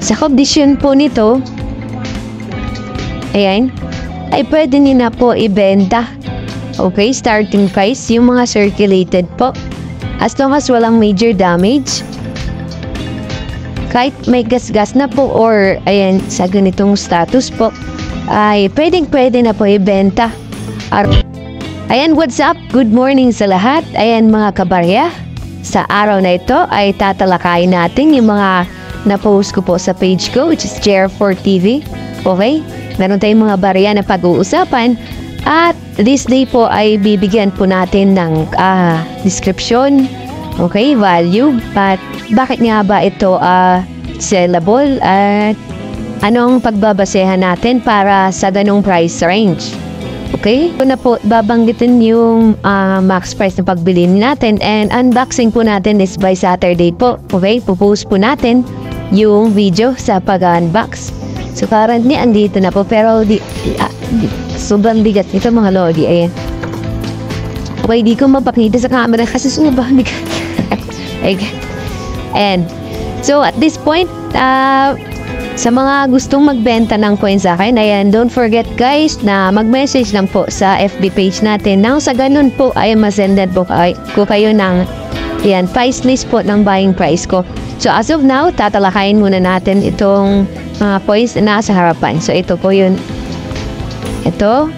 Sa kondisyon po nito, ayan, ay pwede nyo na po ibenta. Okay, starting price, yung mga circulated po. As long as walang major damage. Kahit may gas-gas na po or ayan, sa ganitong status po, ay pwede na po ibenta. Ayan, what's up? Good morning sa lahat. Ayan mga kabarya. Sa araw na ito ay tatalakayin natin yung mga na-post ko po sa page ko, which is JR4TV. Okay? Meron tayong mga barya na pag-uusapan. At this day po ay bibigyan po natin ng description, okay, value, but bakit nga ba ito sellable at anong pagbabasehan natin para sa ganong price range. Okay? Ito na po babanggitin yung max price na pagbili natin, and unboxing po natin is by Saturday po. Okay? Pupost po natin yung video sa pag-unbox. So currently andito na po, pero sobrang bigat nito mga lodi. Ayan. Okay, di ko mapakita sa camera kasi sobrang bigat. And so at this point, sa mga gustong magbenta ng coins sa akin, ayan, don't forget guys na mag-message lang po sa FB page natin. Nang sa ganun po ay masendan po ko kayo ng ayan, price list po ng buying price ko. So as of now, tatalakayin muna natin itong mga coins na nasa harapan. So ito po yun. Ito,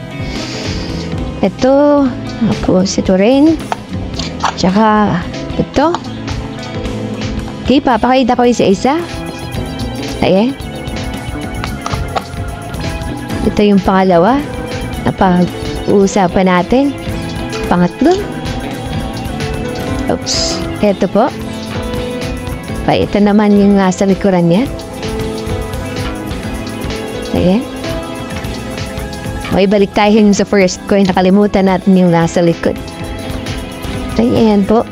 tapos ito rin, tsaka ito. Okay, papakita ko yung isa. Ayan. Ito yung pangalawa na pag-uusapan natin. Pangatlo. Oops. Ito po. Ito naman yung nasa likuran niya. Ayan. Okay, balik tayo sa first coin. Nakalimutan natin yung nasa likod. Ayan po.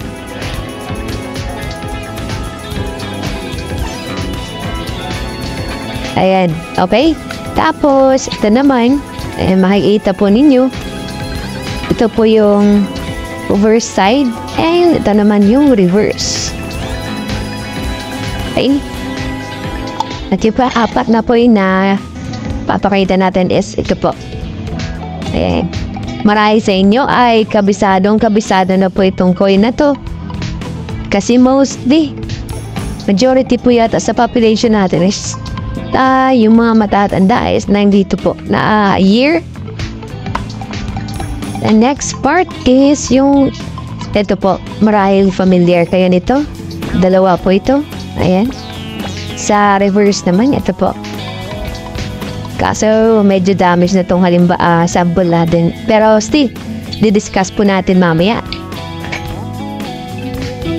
Ayan. Okay. Tapos, ito naman, makikita po ninyo, ito po yung reverse side, and ito naman yung reverse. Okay. At yung apat na po na papakita natin is ito po. Ayan. Marami sa inyo ay kabisado na po itong coin na to. Kasi majority po yata sa population natin is yung mga matatanda is nandito po na year. The next part is yung ito po, marahil familiar kayo nito. Dalawa po ito. Ayan. Sa reverse naman, ito po. Kaso medyo damage na itong sample natin. Pero still, didiscuss po natin mamaya.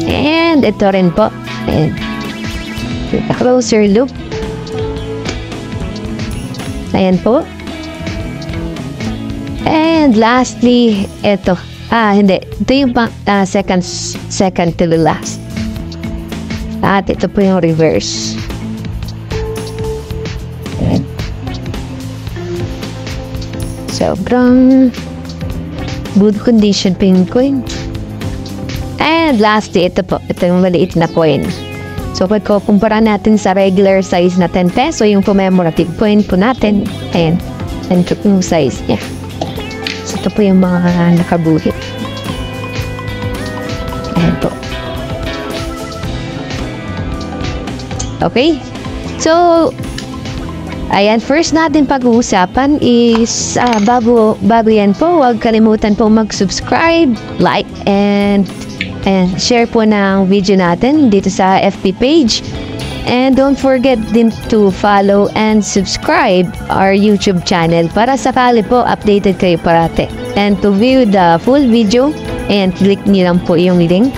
And ito rin po. Ayan. A closer look. Ayan po. And lastly, ito. Hindi. Ito yung second to the last. At ito po yung reverse. Ayan. Sobrang good condition pa yung coin. And lastly, ito po. Ito yung maliit na coin. So, pag kumpara natin sa regular size na 10 peso, yung commemorative coin po natin, ayan, ito po yung size niya. So, ito po yung mga nakabuhit. Ayan po. Okay? So, ayan, first natin pag-uusapan is, bago yan po, huwag kalimutan po mag-subscribe, like, and share po ng video natin dito sa FB page. And don't forget din to follow and subscribe our YouTube channel para sakali po updated kayo parate. And to view the full video, and click niyo lang po yung link